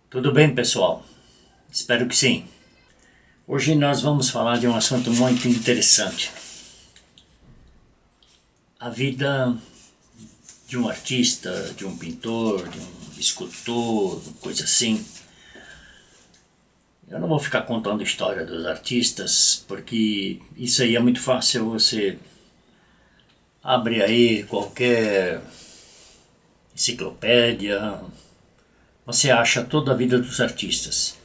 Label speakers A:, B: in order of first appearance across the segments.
A: Tudo bem, pessoal? Espero que sim. Hoje nós vamos falar de um assunto muito interessante. A vida de um artista, de um pintor, de um escultor, coisa assim. Eu não vou ficar contando a história dos artistas, porque isso aí é muito fácil. Você abre aí qualquer enciclopédia, você acha toda a vida dos artistas.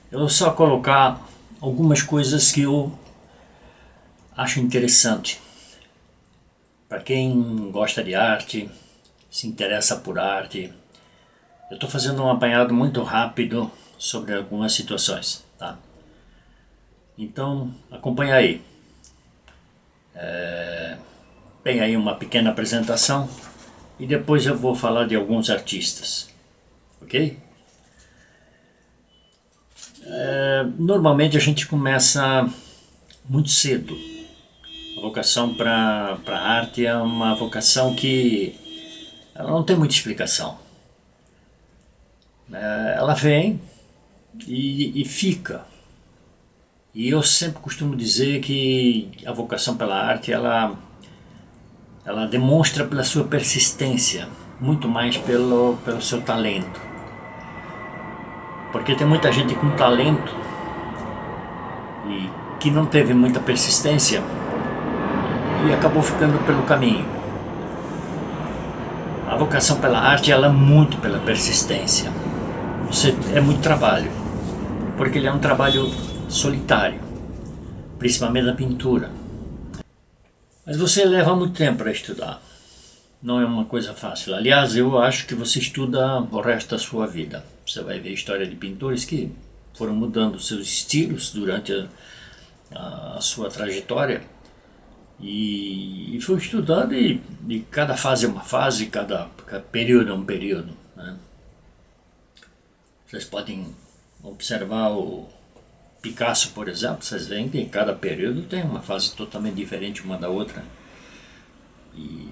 A: Eu vou só colocar algumas coisas que eu acho interessante. Para quem gosta de arte, se interessa por arte, eu estou fazendo um apanhado muito rápido sobre algumas situações, tá? Então, acompanha aí. Tem aí uma pequena apresentação e depois eu vou falar de alguns artistas, ok? Normalmente a gente começa muito cedo. A vocação para a arte é uma vocação que ela não tem muita explicação. Ela vem e fica. E eu sempre costumo dizer que a vocação pela arte ela demonstra pela sua persistência, muito mais pelo seu talento. Porque tem muita gente com talento e que não teve muita persistência e acabou ficando pelo caminho. A vocação pela arte ela é muito pela persistência. É muito trabalho, porque ele é um trabalho solitário, principalmente na pintura. Mas você leva muito tempo para estudar, não é uma coisa fácil. Aliás, eu acho que você estuda o resto da sua vida. Você vai ver a história de pintores que foram mudando seus estilos durante a sua trajetória e foi estudando e cada fase é uma fase, cada período é um período, né? Vocês podem observar o Picasso, por exemplo, vocês veem que em cada período tem uma fase totalmente diferente uma da outra. E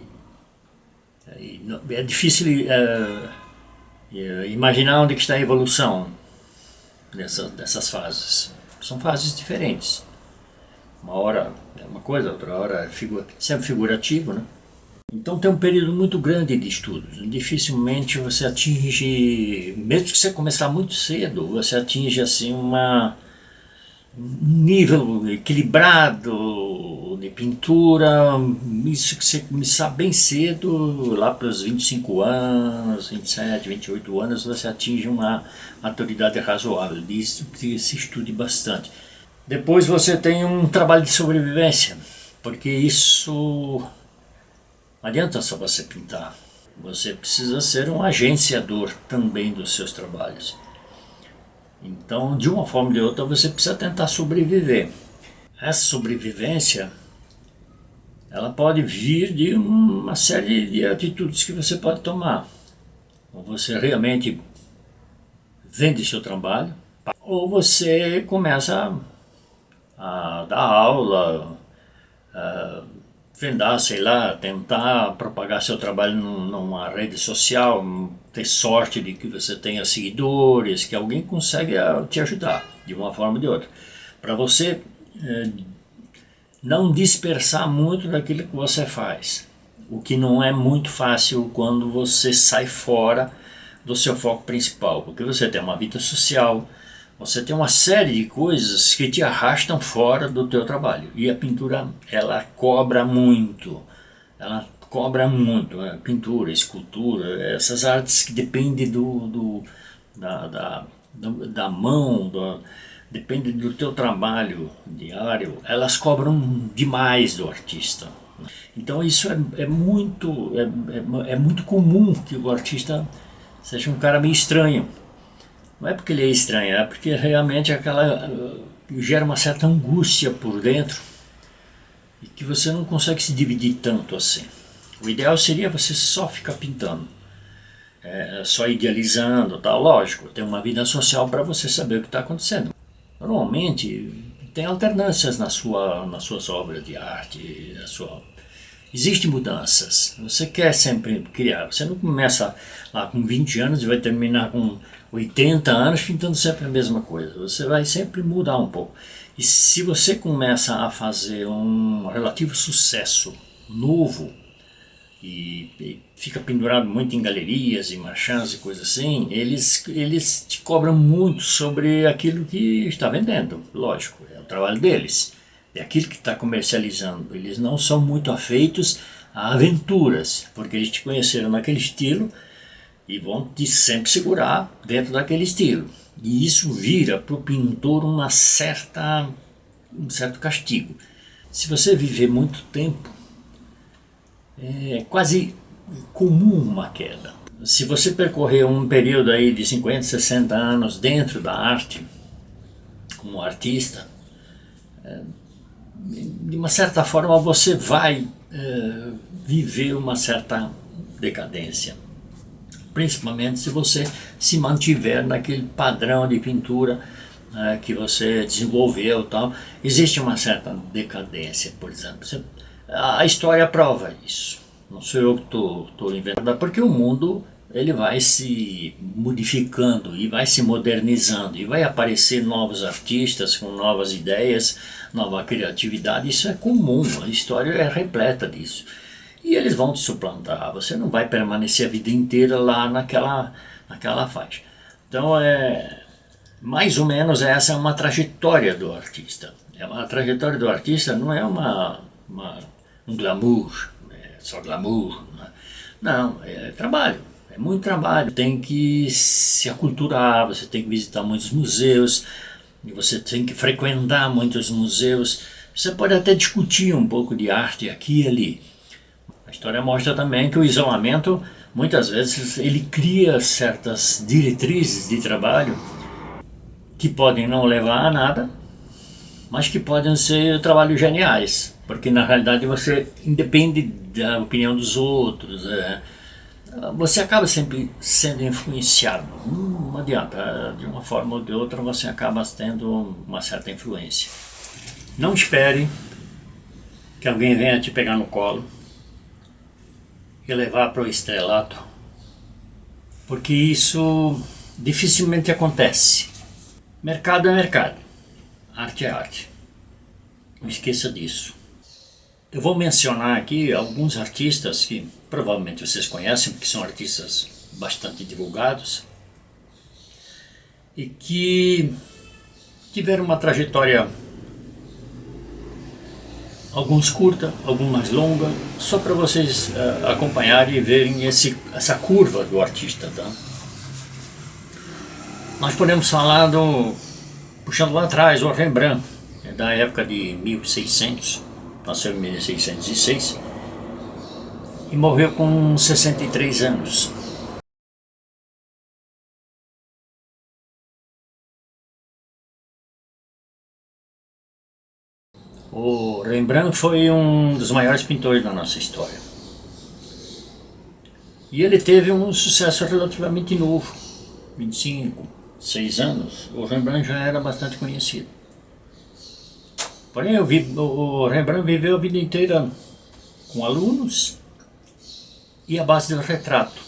A: é difícil imaginar onde que está a evolução dessas fases. São fases diferentes. Uma hora é uma coisa, outra hora é sempre figurativo, né? Então tem um período muito grande de estudos. Dificilmente você atinge, mesmo que você começar muito cedo, você atinge assim um nível equilibrado de pintura. Isso que você começar bem cedo, lá para os 25 anos, 27, 28 anos, você atinge uma maturidade razoável. Disso que se estude bastante. Depois você tem um trabalho de sobrevivência, porque isso não adianta só você pintar. Você precisa ser um agenciador também dos seus trabalhos. Então, de uma forma ou de outra, você precisa tentar sobreviver. Essa sobrevivência, ela pode vir de uma série de atitudes que você pode tomar. Ou você realmente vende seu trabalho, ou você começa a dar aula, vendar, sei lá, tentar propagar seu trabalho numa rede social, ter sorte de que você tenha seguidores, que alguém consegue te ajudar de uma forma ou de outra. Para você não dispersar muito daquilo que você faz, o que não é muito fácil quando você sai fora do seu foco principal, porque você tem uma vida social, você tem uma série de coisas que te arrastam fora do teu trabalho. E a pintura, ela cobra muito. Ela cobra muito. Pintura, escultura, essas artes que dependem da mão, depende do teu trabalho diário, elas cobram demais do artista. Então isso é muito comum que o artista seja um cara meio estranho. Não é porque ele é estranho, é porque realmente gera uma certa angústia por dentro e que você não consegue se dividir tanto assim. O ideal seria você só ficar pintando, só idealizando, tal. Lógico, tem uma vida social para você saber o que está acontecendo. Normalmente tem alternâncias nas suas obras de arte, existem mudanças. Você quer sempre criar. Você não começa lá com 20 anos e vai terminar com 80 anos pintando sempre a mesma coisa. Você vai sempre mudar um pouco. E se você começa a fazer um relativo sucesso novo e fica pendurado muito em galerias e marchands e coisas assim, eles te cobram muito sobre aquilo que está vendendo. Lógico, é o trabalho deles. É aquilo que está comercializando. Eles não são muito afeitos a aventuras, porque eles te conheceram naquele estilo e vão te sempre segurar dentro daquele estilo. E isso vira para o pintor um certo castigo. Se você viver muito tempo, é quase comum uma queda. Se você percorrer um período aí de 50, 60 anos dentro da arte, como artista, de uma certa forma você vai viver uma certa decadência. Principalmente se você se mantiver naquele padrão de pintura que você desenvolveu e tal. Existe uma certa decadência, por exemplo. A história prova isso. Não sou eu que estou inventando, porque o mundo ele vai se modificando e vai se modernizando e vai aparecer novos artistas com novas ideias, nova criatividade. Isso é comum, a história é repleta disso. E eles vão te suplantar, você não vai permanecer a vida inteira lá naquela faixa. Então, mais ou menos essa é uma trajetória do artista. A trajetória do artista não é um glamour, só glamour. Né? Não, é trabalho, é muito trabalho. Tem que se aculturar, você tem que visitar muitos museus, e você tem que frequentar muitos museus. Você pode até discutir um pouco de arte aqui e ali. A história mostra também que o isolamento, muitas vezes, ele cria certas diretrizes de trabalho que podem não levar a nada, mas que podem ser trabalhos geniais, porque na realidade você independe da opinião dos outros, você acaba sempre sendo influenciado, não adianta, de uma forma ou de outra você acaba tendo uma certa influência. Não espere que alguém venha te pegar no colo e levar para o estrelato, porque isso dificilmente acontece. Mercado é mercado, arte é arte, não esqueça disso. Eu vou mencionar aqui alguns artistas que provavelmente vocês conhecem, porque são artistas bastante divulgados e que tiveram uma trajetória, alguns curta, alguns mais longa, só para vocês acompanharem e verem essa curva do artista. Tá? Nós podemos falar puxando lá atrás, o Rembrandt, da época de 1600, nasceu em 1606 e morreu com 63 anos. O Rembrandt foi um dos maiores pintores da nossa história. E ele teve um sucesso relativamente novo, 25, 6 anos. O Rembrandt já era bastante conhecido. Porém, o Rembrandt viveu a vida inteira com alunos e a base do retrato.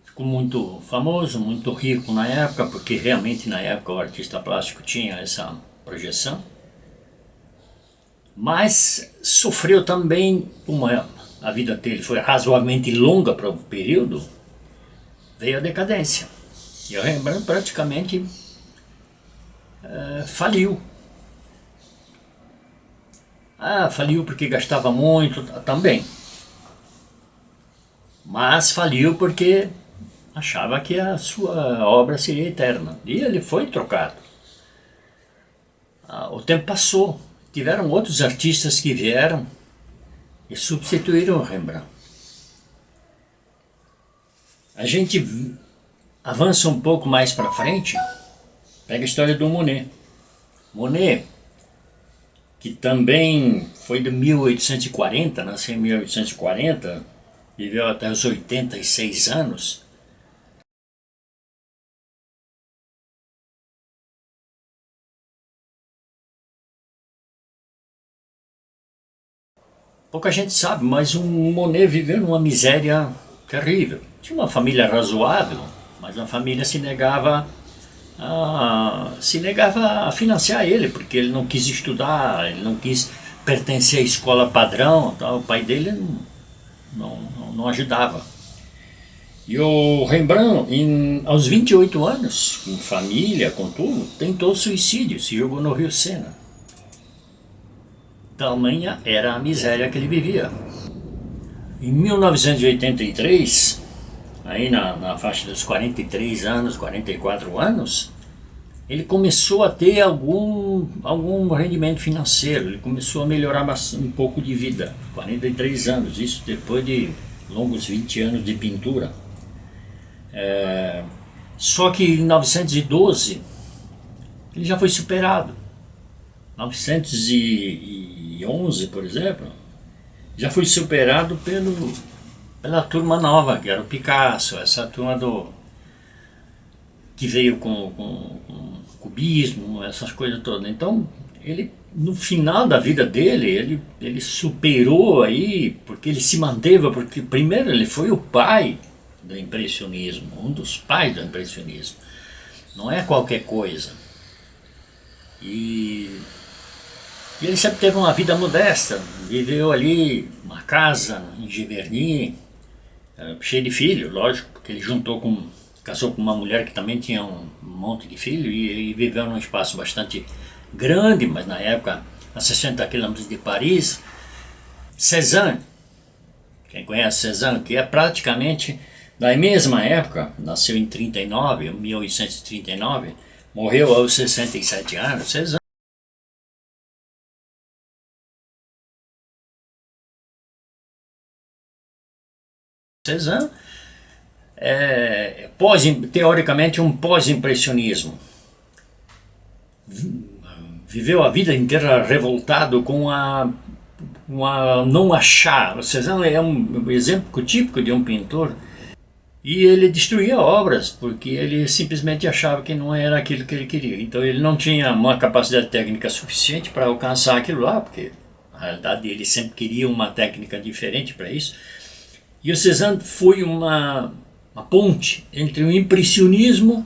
A: Ficou muito famoso, muito rico na época, porque realmente na época o artista plástico tinha essa projeção. Mas sofreu também, como a vida dele foi razoavelmente longa para o período, veio a decadência. E o Rembrandt praticamente faliu. Faliu porque gastava muito, também. Mas faliu porque achava que a sua obra seria eterna. E ele foi trocado. O tempo passou. Tiveram outros artistas que vieram e substituíram o Rembrandt. A gente avança um pouco mais para frente, pega a história do Monet. Monet, que também foi de 1840, nasceu em 1840, viveu até os 86 anos. Pouca gente sabe, mas o Monet viveu numa miséria terrível. Tinha uma família razoável, mas a família se negava a financiar ele, porque ele não quis estudar, ele não quis pertencer à escola padrão, tá? O pai dele não ajudava. E o Rembrandt, aos 28 anos, com família, com tudo, tentou suicídio, se jogou no Rio Sena. Tamanha era a miséria que ele vivia. Em 1983, aí na faixa dos 43 anos, 44 anos, ele começou a ter algum rendimento financeiro, ele começou a melhorar um pouco de vida. 43 anos, isso depois de longos 20 anos de pintura. Só que em 912 ele já foi superado. 911, por exemplo, já foi superado pela turma nova, que era o Picasso, essa turma que veio com cubismo, essas coisas todas. Então, ele, no final da vida dele, ele superou aí, porque ele se manteve, porque primeiro ele foi o pai do impressionismo, um dos pais do impressionismo. Não é qualquer coisa. E ele sempre teve uma vida modesta, viveu ali uma casa em Giverny, cheio de filhos, lógico, porque ele casou com uma mulher que também tinha um monte de filhos e viveu num espaço bastante grande, mas na época a 60 quilômetros de Paris. Cézanne, quem conhece Cézanne, que é praticamente da mesma época, nasceu em 1839, morreu aos 67 anos. Cézanne é teoricamente um pós-impressionismo. Viveu a vida inteira revoltado com a não achar. O Cézanne é um exemplo típico de um pintor. E ele destruía obras, porque ele simplesmente achava que não era aquilo que ele queria. Então ele não tinha uma capacidade técnica suficiente para alcançar aquilo lá, porque na realidade ele sempre queria uma técnica diferente para isso. E o Cézanne foi uma ponte entre o impressionismo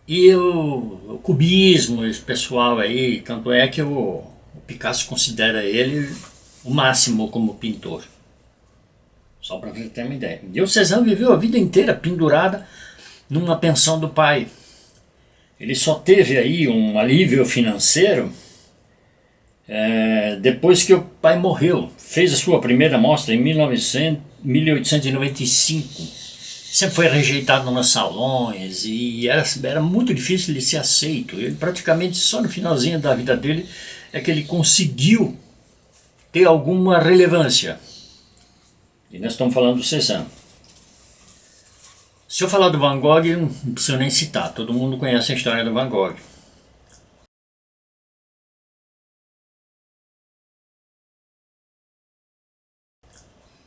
A: e o cubismo, esse pessoal aí. Tanto é que o Picasso considera ele o máximo como pintor. Só para você ter uma ideia. E o Cézanne viveu a vida inteira pendurada numa pensão do pai. Ele só teve aí um alívio financeiro depois que o pai morreu. Fez a sua primeira mostra em 1895. Sempre foi rejeitado nos salões e era muito difícil de ser aceito. Ele praticamente só no finalzinho da vida dele é que ele conseguiu ter alguma relevância. E nós estamos falando do Cézanne. Se eu falar do Van Gogh, não preciso nem citar, todo mundo conhece a história do Van Gogh.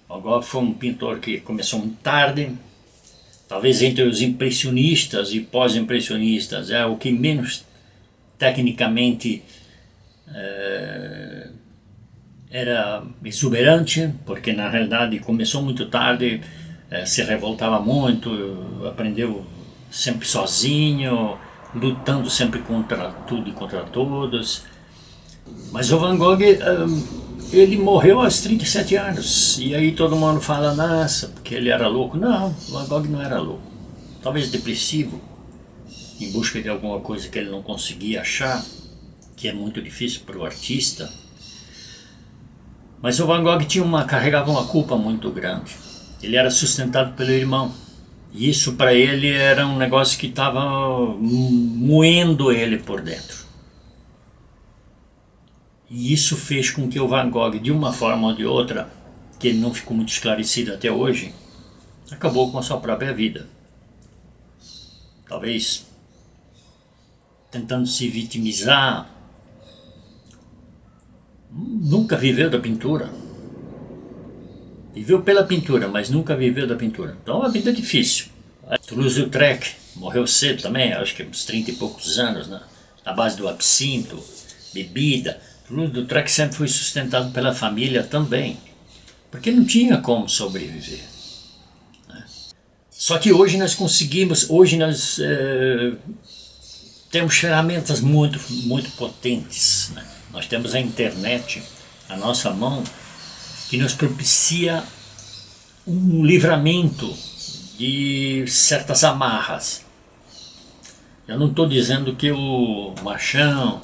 A: Van Gogh foi um pintor que começou muito tarde, talvez entre os impressionistas e pós-impressionistas, é o que menos tecnicamente era exuberante, porque na realidade começou muito tarde, se revoltava muito, aprendeu sempre sozinho, lutando sempre contra tudo e contra todos. Mas o Van Gogh, ele morreu aos 37 anos, e aí todo mundo fala, nossa, porque ele era louco. Não, o Van Gogh não era louco, talvez depressivo, em busca de alguma coisa que ele não conseguia achar, que é muito difícil para o artista. Mas o Van Gogh carregava uma culpa muito grande. Ele era sustentado pelo irmão. E isso para ele era um negócio que estava moendo ele por dentro. E isso fez com que o Van Gogh, de uma forma ou de outra, que ele não ficou muito esclarecido até hoje, acabou com a sua própria vida. Talvez tentando se vitimizar. Nunca viveu da pintura. Viveu pela pintura, mas nunca viveu da pintura. Então é uma vida difícil. Toulouse-Lautrec morreu cedo também, acho que uns 30 e poucos anos, né? Na base do absinto, bebida. Toulouse-Lautrec sempre foi sustentado pela família também, porque não tinha como sobreviver, né? Só que hoje nós conseguimos, hoje nós temos ferramentas muito potentes, né? Nós temos a internet à nossa mão, que nos propicia um livramento de certas amarras. Eu não estou dizendo que o machão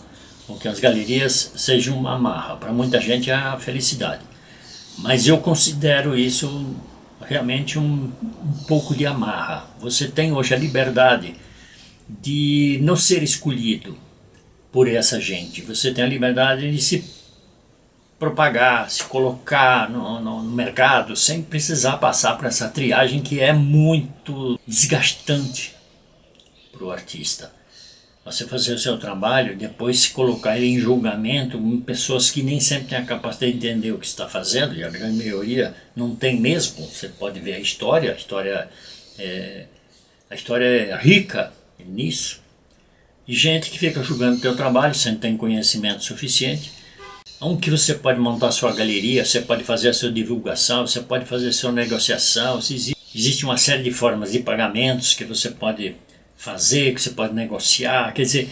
A: ou que as galerias sejam uma amarra. Para muita gente é a felicidade. Mas eu considero isso realmente um pouco de amarra. Você tem hoje a liberdade de não ser escolhido por essa gente. Você tem a liberdade de se propagar, se colocar no mercado sem precisar passar por essa triagem que é muito desgastante para o artista. Você fazer o seu trabalho, depois se colocar ele em julgamento com pessoas que nem sempre têm a capacidade de entender o que está fazendo, e a grande maioria não tem mesmo. Você pode ver a história é rica nisso. E gente que fica julgando o teu trabalho sem ter conhecimento suficiente. Onde que você pode montar a sua galeria, você pode fazer a sua divulgação, você pode fazer a sua negociação. Existe uma série de formas de pagamentos que você pode fazer, que você pode negociar. Quer dizer,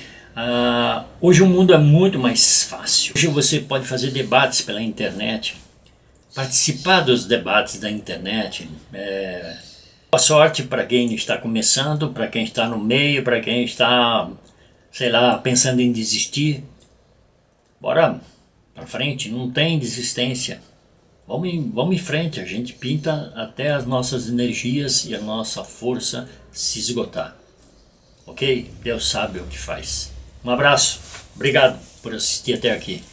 A: hoje o mundo é muito mais fácil. Hoje você pode fazer debates pela internet, participar dos debates da internet. Boa sorte para quem está começando, para quem está no meio, para quem está, sei lá, pensando em desistir. Bora para frente, não tem desistência. Vamos em frente, a gente pinta até as nossas energias e a nossa força se esgotar. Ok? Deus sabe o que faz. Um abraço, obrigado por assistir até aqui.